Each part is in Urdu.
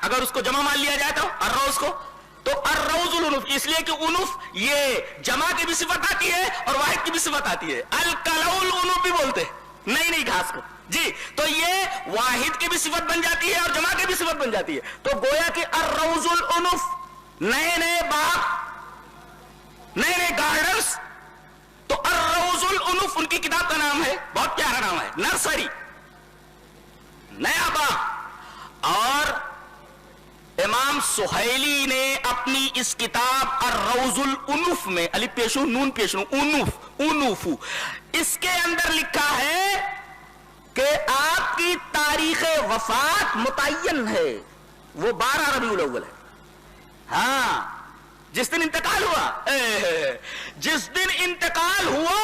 اگر اس کو جمع مان لیا جائے تو الروز کو، تو الروز الانف، اس لیے کہ انف یہ جمع کی بھی صفت آتی ہے اور واحد کی بھی صفت آتی ہے. الکلؤ الانف بھی بولتے نہیں گھاس کو جی، تو یہ واحد کی بھی صفت بن جاتی ہے اور جمع کی بھی صفت بن جاتی ہے. تو گویا کہ الروز الانف، نئے باغ، نئے گارڈنز. تو الروز الانف ان کی کتاب کا نام ہے، بہت پیارا نام ہے، نرسری، نیا باغ. اور امام سہیلی نے اپنی اس کتاب الروز الانف میں، الف پیشو نون پیشو انف، اس کے اندر لکھا ہے کہ آپ کی تاریخ وفات متعین ہے، وہ 12 ربیع الاول ہے. ہاں، جس دن انتقال ہوا، جس دن انتقال ہوا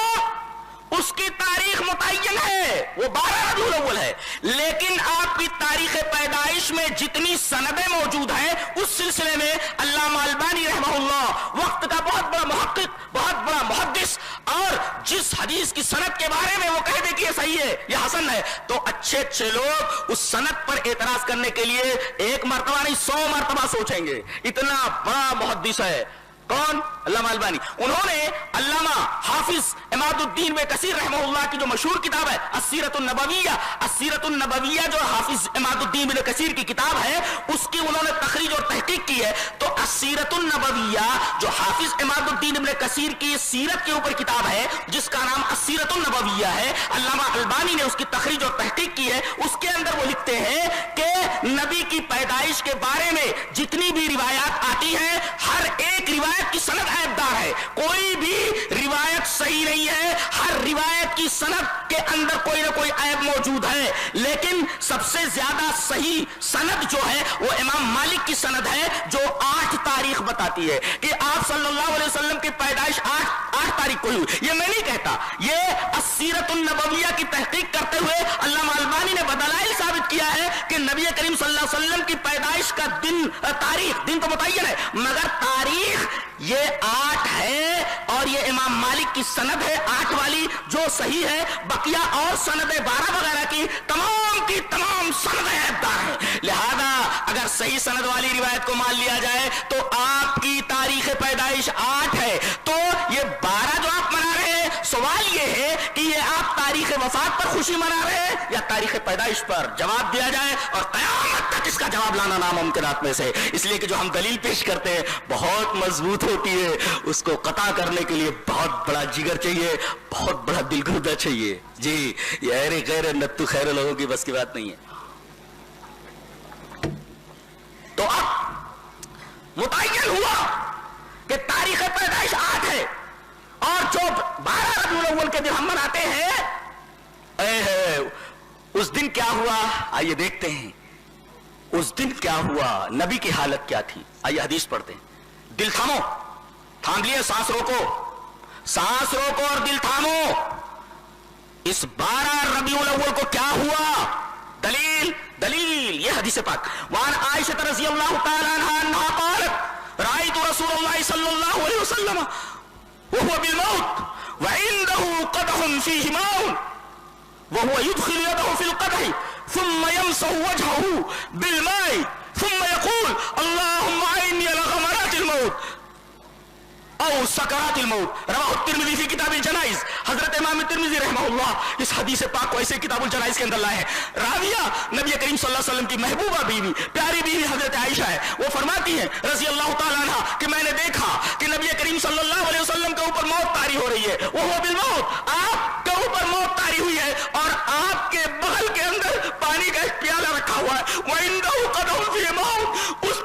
اس کی تاریخ متعین ہے، وہ 12 ربیع الاول ہے. لیکن آپ کی تاریخ پیدائش میں جتنی سندیں موجود ہیں اس سلسلے میں علامہ البانی رحمہ اللہ، وقت کا بہت بڑا محقق، بہت بڑا محدث، اور جس حدیث کی سند کے بارے میں وہ کہہ دے کہ یہ صحیح ہے، یہ حسن ہے، تو اچھے لوگ اس سند پر اعتراض کرنے کے لیے ایک مرتبہ نہیں 100 مرتبہ سوچیں گے. اتنا بڑا محدث ہے کون؟ علامہ البانی. انہوں نے علامہ حافظ عماد الدین ابن کثیر رحمہ اللہ کی جو مشہور کتاب ہے السیرۃ النبویہ، السیرۃ النبویہ جو حافظ عماد الدین ابن کثیر کی کتاب ہے، اس کی انہوں نے تخریج اور تحقیق کی ہے. تو السیرۃ النبویہ جو حافظ عماد الدین ابن کثیر کی سیرت کے اوپر کتاب ہے جس کا نام السیرۃ النبویہ ہے، علامہ البانی نے اس کی تخریج اور تحقیق کی ہے. اس کے اندر وہ لکھتے ہیں کہ نبی کی پیدائش کے بارے میں جتنی بھی روایات آتی ہیں، ہر ایک روایت کی سند عیبدار ہے، کوئی بھی روایت صحیح نہیں ہے، ہر روایت کی سند کے اندر کوئی نہ کوئی عیب موجود ہے. لیکن سب سے زیادہ صحیح سند جو ہے وہ امام مالک کی سند ہے، جو 8 تاریخ بتاتی ہے کہ آپ صلی اللہ علیہ وسلم کی پیدائش 8 تاریخ کو ہوئی. یہ میں نہیں کہتا، یہ السیرۃ النبویہ کی تحقیق کرتے ہوئے علامہ البانی نے بدلائل ثابت کیا ہے کہ نبی کریم صلی اللہ علیہ وسلم کی پیدائش کا دن، تاریخ، دن تو متعین ہے مگر تاریخ یہ 8 ہے، اور یہ امام مالک کی سند ہے 8 والی جو صحیح ہے. بقیہ اور سندیں 12 وغیرہ کی تمام سندیں عیبدار ہیں. لہذا اگر صحیح سند والی روایت کو مان لیا جائے تو آپ کی تاریخ پیدائش 8 ہے. تو یہ 12 جو آپ منا رہے ہیں، سوال یہ ہے کہ یہ آپ تاریخ وفات پر خوشی منا رہے ہیں یا تاریخ پیدائش پر؟ جواب دیا جائے، اور قیامت تک اس کا جواب لانا ناممکنات میں سے. اس لیے کہ جو ہم دلیل پیش کرتے ہیں بہت مضبوط ہوتی ہے، اس کو قطع کرنے کے لیے بہت بڑا جگر چاہیے، بہت بڑا دل گردہ چاہیے. جی، یہ غیر نتو خیر لوگوں کی بس کی بات نہیں ہے. تو اب متعین ہوا کہ تاریخ پیدائش 8 ہے، اور جو 12 ربیع الاول کے دن ہم مناتے ہیں، اس دن کیا ہوا آئیے دیکھتے ہیں. اس دن کیا ہوا، نبی کی حالت کیا تھی؟ آئیے حدیث پڑھتے ہیں. دل تھامو، تھام لیے، سانس روکو اور دل تھامو. اس 12 ربیع الاول کو کیا ہوا؟ دلیل یہ حدیث پاک. وعن عائشہ رضی اللہ تعالی عنہا انہا قالت رأیت رسول اللہ صلی اللہ علیہ وسلم وهو بالموت وعنده قدح فيه ماء وهو يدخل يده في القدح ثم يمسح وجهه بالماء ثم يقول اللهم اعني على غمرات الموت او سکرات الموت. رواہ الترمذی فی کتاب الجنائز. حضرت امام ترمذی رحمہ اللہ اس حدیث پاک کو ایسے کتاب الجنائز کے اندر لائے ہیں. راویہ نبی کریم صلی اللہ علیہ وسلم کی محبوبہ بیوی، پیاری بیوی حضرت عائشہ ہے. وہ فرماتی ہیں رضی اللہ تعالیٰ عنہ کہ میں نے دیکھا کہ نبی کریم صلی اللہ علیہ وسلم کے اوپر موت طاری ہو رہی ہے. وہ بالموت، آپ کے اوپر موت طاری ہوئی ہے، اور آپ کے بغل کے اندر پانی کا ایک پیالہ رکھا ہوا ہے. وَعِنْدَهُ قَدْحٌ فِيهِ مَاءٌ، اس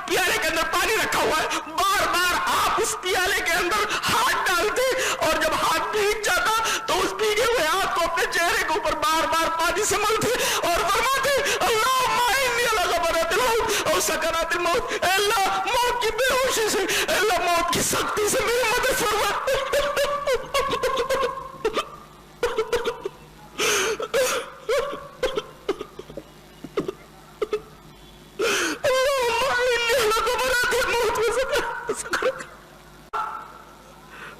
پیالے کے اندر پانی رکھا ہوا ہے. بار بار آپ اس پیالے کے اندر ہاتھ ڈالتے، اور جب ہاتھ بھیگ جاتا تو اس بھیگے ہوئے ہاتھ کو اپنے چہرے کے اوپر بار بار پانی سے ملتے اور فرماتے اللہم اعنی علی غمرات الموت اور سکرات الموت. اے اللہ موت کی بے ہوشی سے، اے اللہ موت کی سختی سے میری مدد فرما.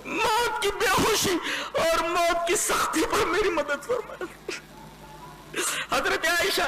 موت کی بے ہوشی اور موت کی سختی پر میری مدد فرما. حضرت عائشہ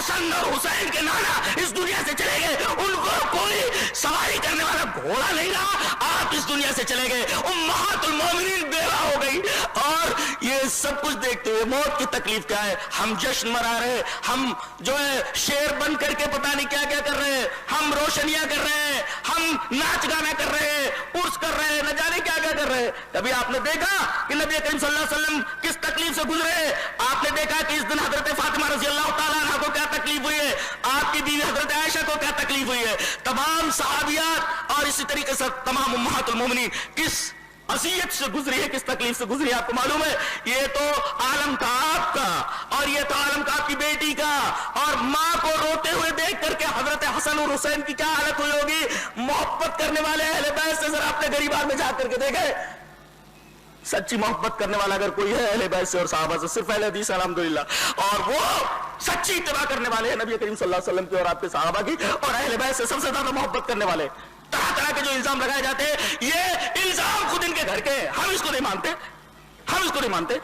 حسن اور حسین کے نانا اس دنیا سے چلے گئے، ان کو کوئی سواری کرنے والا گھوڑا نہیں رہا، آپ اس دنیا سے چلے گئے، امہات المومنین بیوہ ہو گئی، اور یہ سب کچھ دیکھتے ہوئے موت کی تکلیف کیا ہے؟ ہم جشن منا رہے، ہم جو ہے شیر بن کر کے پتہ نہیں کیا کیا کر رہے ہیں، ہم روشنیاں کر رہے ہیں، ہم ناچ گانا کر رہے ہیں، عرس کر رہے ہیں، نہ جانے کیا کیا کر رہے ہیں۔ کبھی آپ نے دیکھا کہ نبی کریم صلی اللہ علیہ وسلم کس تکلیف سے گزرے؟ آپ نے دیکھا کہ اس دن حضرت فاطمہ رضی اللہ تعالیٰ عنہ کو کیا تکلیف ہوئی ہے، آپ کی بیوی حضرت عائشہ کو کیا تکلیف ہوئی ہے، تمام صحابیات اور اسی طریقے سے تمام امہات المومنین کس اذیت سے گزری ہے، کس تکلیف سے گزری ہے، آپ کو معلوم ہے؟ یہ تو عالم کا آپ کا، اور یہ تو عالم کا آپ کی بیٹی کا، اور ماں کو روتے ہوئے دیکھ کر کے حضرت حسن اور حسین کی کیا حالت ہوئی ہوگی۔ محبت کرنے والے اہل بیت سے ذرا اپنے غریبان میں جا کر کے دیکھیں، سچی محبت کرنے والا اگر کوئی ہے اہل بیت سے اور صحابہ سے، صرف اہل حدیث الحمدللہ، اور وہ سچی اتباع کرنے والے ہیں نبی کریم صلی اللہ علیہ وسلم کی اور آپ کے صحابہ کی، اور اہل بیت سے سب سے زیادہ محبت کرنے والے۔ طرح طرح کے جو الزام لگائے جاتے ہیں، یہ الزام خود ان کے گھر کے ہیں، ہم اس کو نہیں مانتے، ہم اس کو نہیں مانتے۔